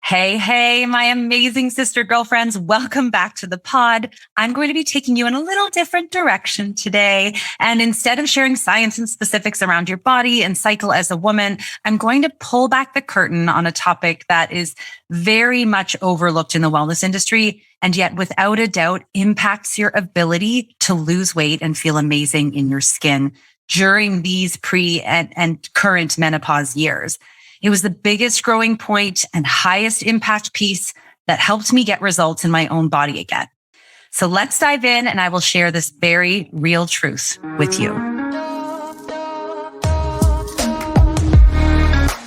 Hey, my amazing sister girlfriends. Welcome back to the pod. I'm going to be taking you in a little different direction today. And instead of sharing science and specifics around your body and cycle as a woman, I'm going to pull back the curtain on a topic that is very much overlooked in the wellness industry, and yet without a doubt impacts your ability to lose weight and feel amazing in your skin during these pre and current menopause years. It was the biggest growing point and highest impact piece that helped me get results in my own body again. So let's dive in and I will share this very real truth with you.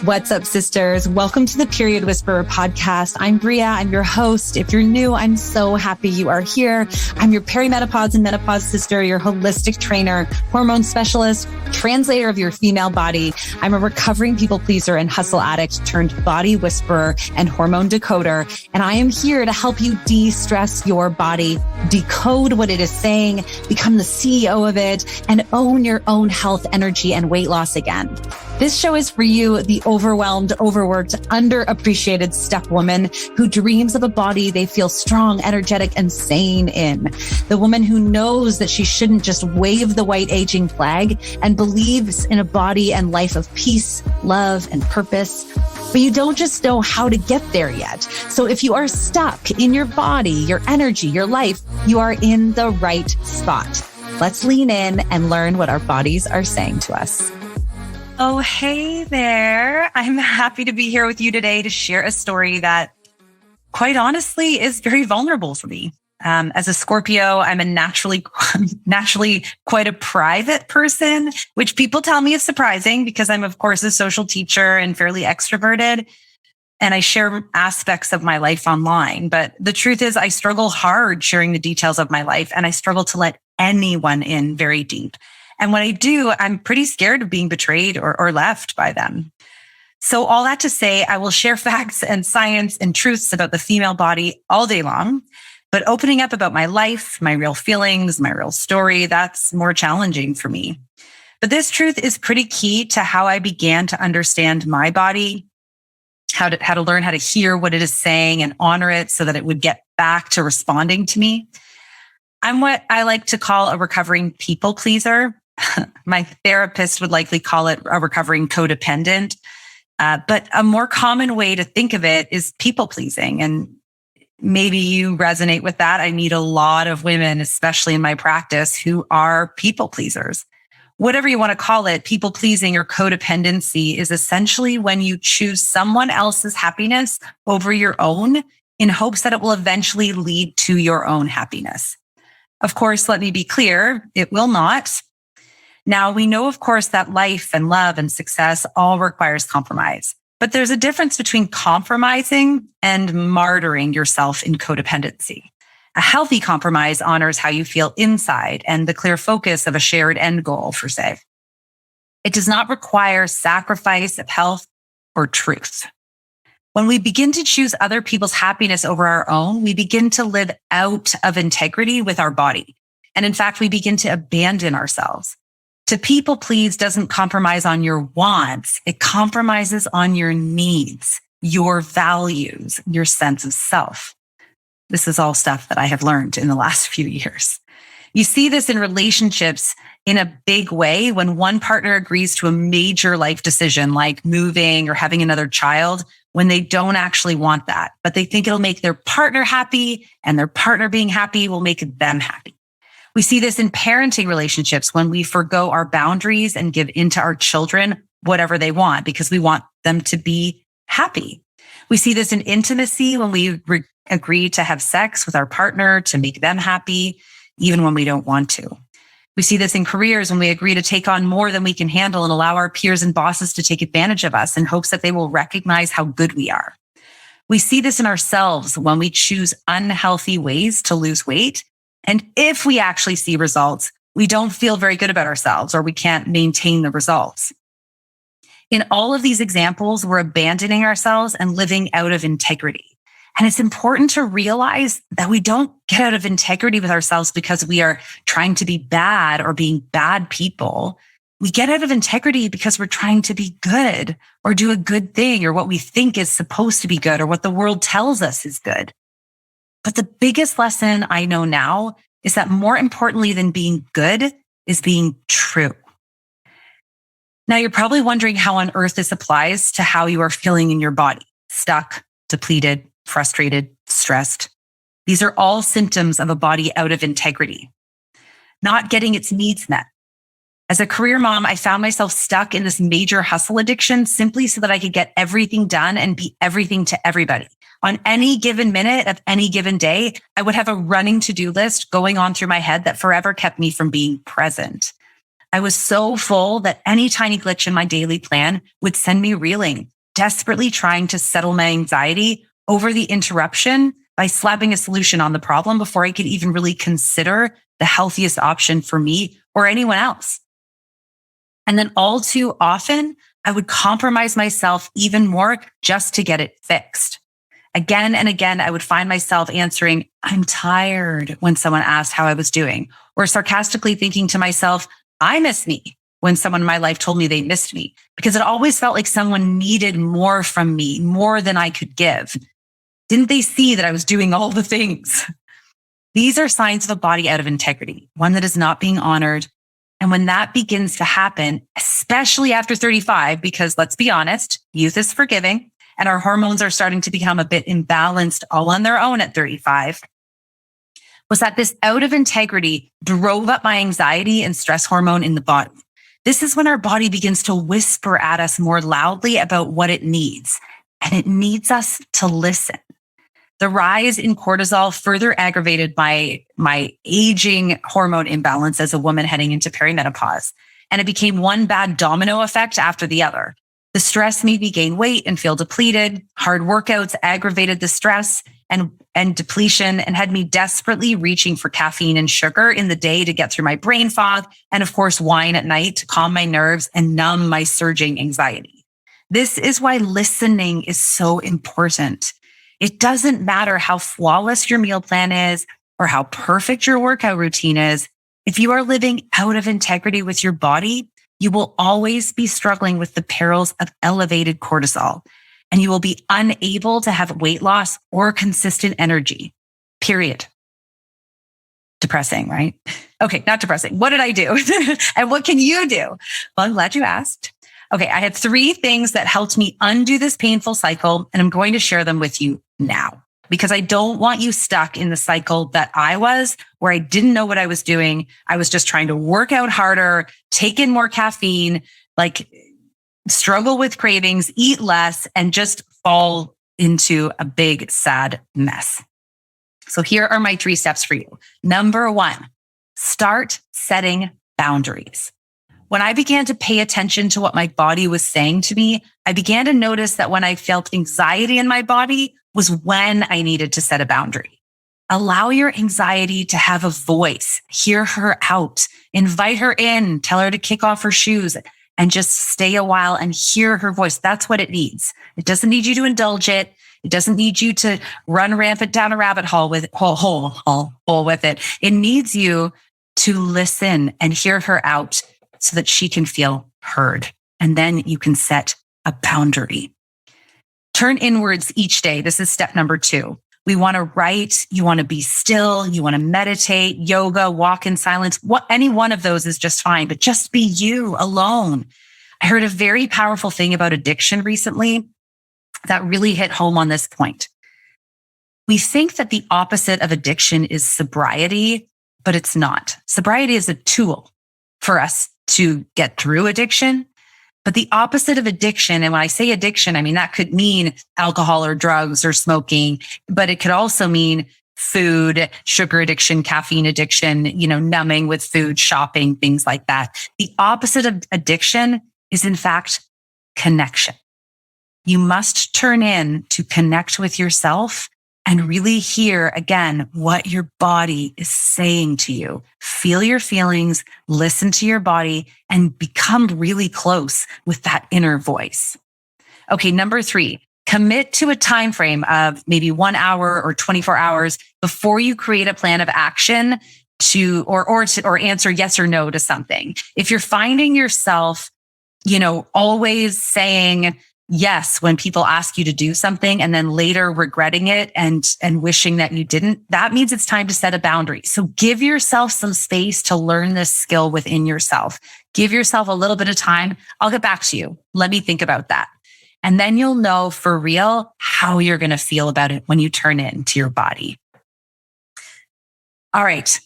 What's up, sisters? Welcome to the Period Whisperer podcast. I'm Bria. I'm your host. If you're new, I'm so happy you are here. I'm your perimenopause and menopause sister, your holistic trainer, hormone specialist, translator of your female body. I'm a recovering people pleaser and hustle addict turned body whisperer and hormone decoder. And I am here to help you de-stress your body, decode what it is saying, become the CEO of it, and own your own health, energy, and weight loss again. This show is for you, the overwhelmed, overworked, underappreciated step woman who dreams of a body they feel strong, energetic, and sane in. The woman who knows that she shouldn't just wave the white aging flag and believes in a body and life of peace, love, and purpose. But you don't just know how to get there yet. So if you are stuck in your body, your energy, your life, you are in the right spot. Let's lean in and learn what our bodies are saying to us. Oh, hey there. I'm happy to be here with you today to share a story that, quite honestly, is very vulnerable for me. As a Scorpio, I'm a naturally quite a private person, which people tell me is surprising because I'm, of course, a social teacher and fairly extroverted. And I share aspects of my life online. But the truth is I struggle hard sharing the details of my life, and I struggle to let anyone in very deep. And when I do, I'm pretty scared of being betrayed or left by them. So all that to say, I will share facts and science and truths about the female body all day long. But opening up about my life, my real feelings, my real story, that's more challenging for me. But this truth is pretty key to how I began to understand my body, how to learn how to hear what it is saying and honor it so that it would get back to responding to me. I'm what I like to call a recovering people pleaser. My therapist would likely call it a recovering codependent. But a more common way to think of it is people pleasing. And maybe you resonate with that. I meet a lot of women, especially in my practice, who are people pleasers. Whatever you want to call it, people pleasing or codependency is essentially when you choose someone else's happiness over your own in hopes that it will eventually lead to your own happiness. Of course, let me be clear, it will not. Now, we know, of course, that life and love and success all requires compromise. But there's a difference between compromising and martyring yourself in codependency. A healthy compromise honors how you feel inside and the clear focus of a shared end goal, per se. It does not require sacrifice of health or truth. When we begin to choose other people's happiness over our own, we begin to live out of integrity with our body. And in fact, we begin to abandon ourselves. To people please doesn't compromise on your wants. It compromises on your needs, your values, your sense of self. This is all stuff that I have learned in the last few years. You see this in relationships in a big way when one partner agrees to a major life decision like moving or having another child when they don't actually want that, but they think it'll make their partner happy and their partner being happy will make them happy. We see this in parenting relationships when we forgo our boundaries and give into our children whatever they want because we want them to be happy. We see this in intimacy when we agree to have sex with our partner to make them happy, even when we don't want to. We see this in careers when we agree to take on more than we can handle and allow our peers and bosses to take advantage of us in hopes that they will recognize how good we are. We see this in ourselves when we choose unhealthy ways to lose weight. And if we actually see results, we don't feel very good about ourselves or we can't maintain the results. In all of these examples, we're abandoning ourselves and living out of integrity. And it's important to realize that we don't get out of integrity with ourselves because we are trying to be bad or being bad people. We get out of integrity because we're trying to be good or do a good thing or what we think is supposed to be good or what the world tells us is good. But the biggest lesson I know now is that more importantly than being good is being true. Now, you're probably wondering how on earth this applies to how you are feeling in your body: stuck, depleted, frustrated, stressed. These are all symptoms of a body out of integrity, not getting its needs met. As a career mom, I found myself stuck in this major hustle addiction simply so that I could get everything done and be everything to everybody. On any given minute of any given day, I would have a running to-do list going on through my head that forever kept me from being present. I was so full that any tiny glitch in my daily plan would send me reeling, desperately trying to settle my anxiety over the interruption by slapping a solution on the problem before I could even really consider the healthiest option for me or anyone else. And then all too often, I would compromise myself even more just to get it fixed. Again and again, I would find myself answering, "I'm tired," when someone asked how I was doing, or sarcastically thinking to myself, "I miss me," when someone in my life told me they missed me, because it always felt like someone needed more from me, more than I could give. Didn't they see that I was doing all the things? These are signs of a body out of integrity, one that is not being honored. And when that begins to happen, especially after 35, because let's be honest, youth is forgiving and our hormones are starting to become a bit imbalanced all on their own at 35, was that this out of integrity drove up my anxiety and stress hormone in the body. This is when our body begins to whisper at us more loudly about what it needs, and it needs us to listen. The rise in cortisol further aggravated my aging hormone imbalance as a woman heading into perimenopause, and it became one bad domino effect after the other. The stress made me gain weight and feel depleted. Hard workouts aggravated the stress and depletion and had me desperately reaching for caffeine and sugar in the day to get through my brain fog, and of course, wine at night to calm my nerves and numb my surging anxiety. This is why listening is so important. It doesn't matter how flawless your meal plan is or how perfect your workout routine is. If you are living out of integrity with your body, you will always be struggling with the perils of elevated cortisol, and you will be unable to have weight loss or consistent energy, period. Depressing, right? Okay, not depressing. What did I do? And what can you do? Well, I'm glad you asked. Okay, I had 3 things that helped me undo this painful cycle, and I'm going to share them with you now because I don't want you stuck in the cycle that I was, where I didn't know what I was doing. I was just trying to work out harder, take in more caffeine, like struggle with cravings, eat less, and just fall into a big, sad mess. So here are my 3 steps for you. Number 1, start setting boundaries. When I began to pay attention to what my body was saying to me, I began to notice that when I felt anxiety in my body was when I needed to set a boundary. Allow your anxiety to have a voice. Hear her out. Invite her in. Tell her to kick off her shoes and just stay a while and hear her voice. That's what it needs. It doesn't need you to indulge it. It doesn't need you to run rampant down a rabbit hole with hole with it. It needs you to listen and hear her out so that she can feel heard. And then you can set a boundary. Turn inwards each day. This is step number 2. We want to write. You want to be still. You want to meditate, yoga, walk in silence. Any one of those is just fine, but just be you alone. I heard a very powerful thing about addiction recently that really hit home on this point. We think that the opposite of addiction is sobriety, but it's not. Sobriety is a tool for us to get through addiction. But the opposite of addiction, and when I say addiction, I mean, that could mean alcohol or drugs or smoking, but it could also mean food, sugar addiction, caffeine addiction, numbing with food, shopping, things like that. The opposite of addiction is in fact connection. You must turn in to connect with yourself and really hear, again, what your body is saying to you. Feel your feelings, listen to your body, and become really close with that inner voice. Okay, number 3, commit to a time frame of maybe 1 hour or 24 hours before you create a plan of action or answer yes or no to something. If you're finding yourself, always saying yes when people ask you to do something and then later regretting it and wishing that you didn't, that means it's time to set a boundary. So give yourself some space to learn this skill within yourself. Give yourself a little bit of time. I'll get back to you. Let me think about that. And then you'll know for real how you're going to feel about it when you turn it into your body. All right.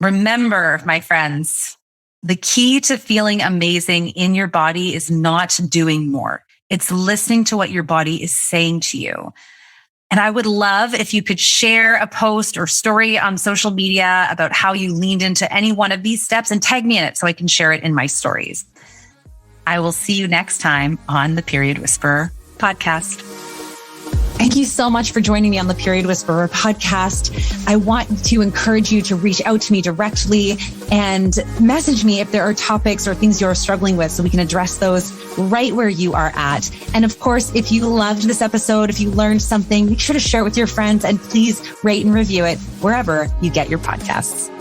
Remember, my friends, the key to feeling amazing in your body is not doing more. It's listening to what your body is saying to you. And I would love if you could share a post or story on social media about how you leaned into any one of these steps and tag me in it so I can share it in my stories. I will see you next time on the Period Whisperer podcast. Thank you so much for joining me on the Period Whisperer podcast. I want to encourage you to reach out to me directly and message me if there are topics or things you're struggling with so we can address those right where you are at. And of course, if you loved this episode, if you learned something, make sure to share it with your friends and please rate and review it wherever you get your podcasts.